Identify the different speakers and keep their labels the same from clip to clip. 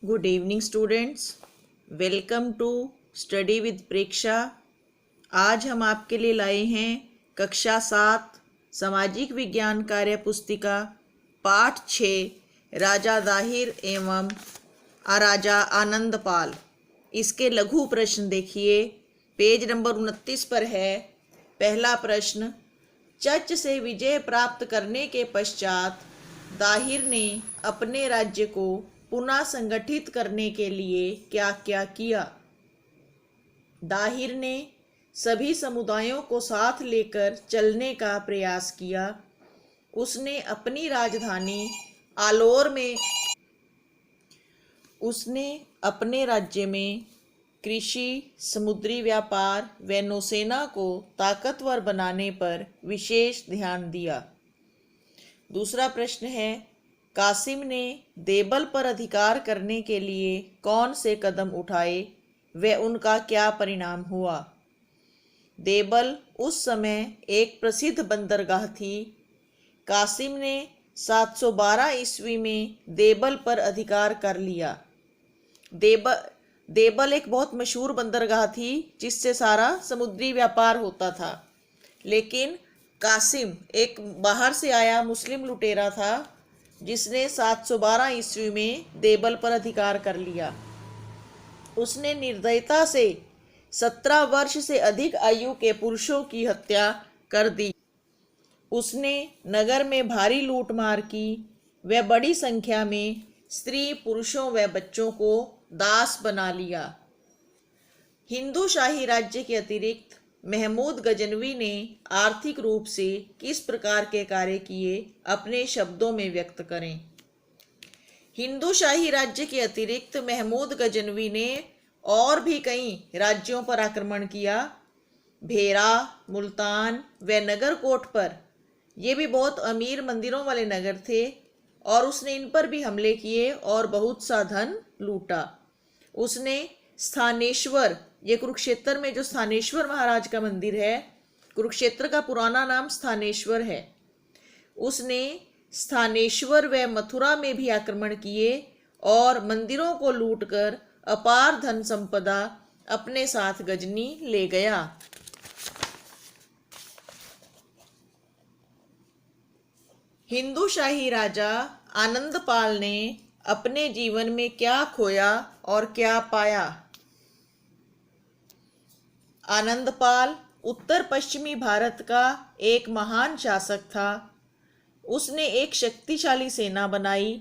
Speaker 1: Good evening students, welcome to study with Preksha. आज हम आपके लिए लाए हैं कक्षा 7 सामाजिक विज्ञान कार्य पुस्तिका पाठ 6 राजा दाहिर एवं राजा आनंदपाल। इसके लघु प्रश्न देखिए, पेज नंबर 29 पर है। पहला प्रश्न, चच से विजय प्राप्त करने के पश्चात दाहिर ने अपने राज्य को पुनः संगठित करने के लिए क्या क्या किया? दाहिर ने सभी समुदायों को साथ लेकर चलने का प्रयास किया। उसने अपनी राजधानी आलोर में अपने राज्य में कृषि, समुद्री व्यापार व नौसेना को ताकतवर बनाने पर विशेष ध्यान दिया। दूसरा प्रश्न है, कासिम ने देबल पर अधिकार करने के लिए कौन से कदम उठाए व उनका क्या परिणाम हुआ? देबल उस समय एक प्रसिद्ध बंदरगाह थी। कासिम ने 712 ईस्वी में देबल पर अधिकार कर लिया। देबल एक बहुत मशहूर बंदरगाह थी जिससे सारा समुद्री व्यापार होता था। लेकिन कासिम एक बाहर से आया मुस्लिम लुटेरा था जिसने 712 ईस्वी में देबल पर अधिकार कर लिया। उसने निर्दयता से 17 वर्ष से अधिक आयु के पुरुषों की हत्या कर दी। उसने नगर में भारी लूटमार की व बड़ी संख्या में स्त्री, पुरुषों व बच्चों को दास बना लिया। हिंदू शाही राज्य के अतिरिक्त महमूद गजनवी ने आर्थिक रूप से किस प्रकार के कार्य किए, अपने शब्दों में व्यक्त करें। हिंदू शाही राज्य के अतिरिक्त महमूद गजनवी ने और भी कई राज्यों पर आक्रमण किया। भेरा, मुल्तान व नगरकोट पर, ये भी बहुत अमीर मंदिरों वाले नगर थे, और उसने इन पर भी हमले किए और बहुत सा धन लूटा। उसने स्थानेश्वर, ये कुरुक्षेत्र में जो स्थानेश्वर महाराज का मंदिर है, कुरुक्षेत्र का पुराना नाम स्थानेश्वर है, उसने स्थानेश्वर व मथुरा में भी आक्रमण किए और मंदिरों को लूटकर अपार धन संपदा अपने साथ गजनी ले गया। हिंदू शाही राजा आनंदपाल ने अपने जीवन में क्या खोया और क्या पाया? आनंदपाल उत्तर पश्चिमी भारत का एक महान शासक था। उसने एक शक्तिशाली सेना बनाई।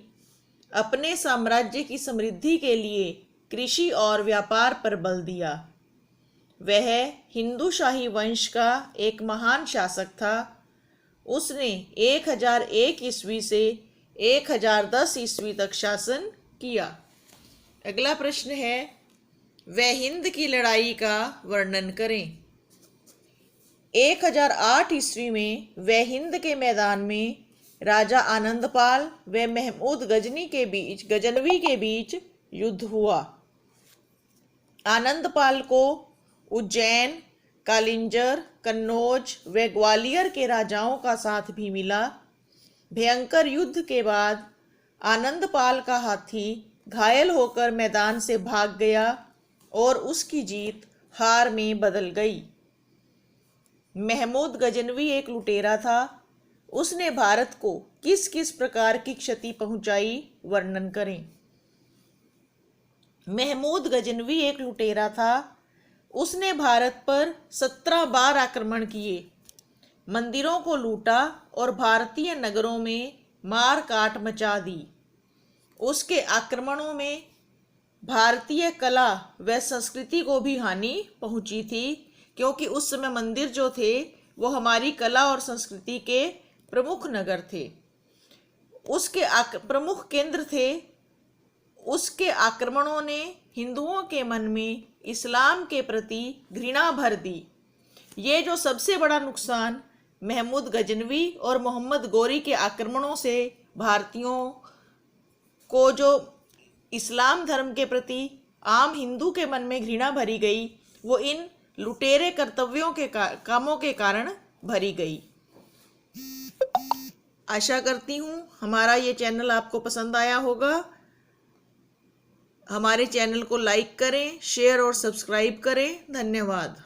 Speaker 1: अपने साम्राज्य की समृद्धि के लिए कृषि और व्यापार पर बल दिया। वह हिंदू शाही वंश का एक महान शासक था। उसने 1001 ईस्वी से 1010 ईस्वी तक शासन किया। अगला प्रश्न है, वह हिंद की लड़ाई का वर्णन करें। 1008 ईस्वी में वह हिंद के मैदान में राजा आनंदपाल व महमूद गजनवी के बीच युद्ध हुआ। आनंदपाल को उज्जैन, कालिंजर, कन्नौज व ग्वालियर के राजाओं का साथ भी मिला। भयंकर युद्ध के बाद आनंदपाल का हाथी घायल होकर मैदान से भाग गया और उसकी जीत हार में बदल गई। महमूद गजनवी एक लुटेरा था। उसने भारत को किस किस प्रकार की क्षति पहुंचाई, वर्णन करें। महमूद गजनवी एक लुटेरा था। उसने भारत पर 17 बार आक्रमण किए, मंदिरों को लूटा और भारतीय नगरों में मार काट मचा दी। उसके आक्रमणों में भारतीय कला व संस्कृति को भी हानि पहुंची थी, क्योंकि उस समय मंदिर जो थे वो हमारी कला और संस्कृति के प्रमुख नगर थे, उसके प्रमुख केंद्र थे। उसके आक्रमणों ने हिंदुओं के मन में इस्लाम के प्रति घृणा भर दी। ये जो सबसे बड़ा नुकसान महमूद गजनवी और मोहम्मद गोरी के आक्रमणों से भारतीयों को जो इस्लाम धर्म के प्रति आम हिंदू के मन में घृणा भरी गई, वो इन लुटेरे कर्तव्यों के कामों के कारण भरी गई। आशा करती हूँ हमारा ये चैनल आपको पसंद आया होगा। हमारे चैनल को लाइक करें, शेयर और सब्सक्राइब करें। धन्यवाद।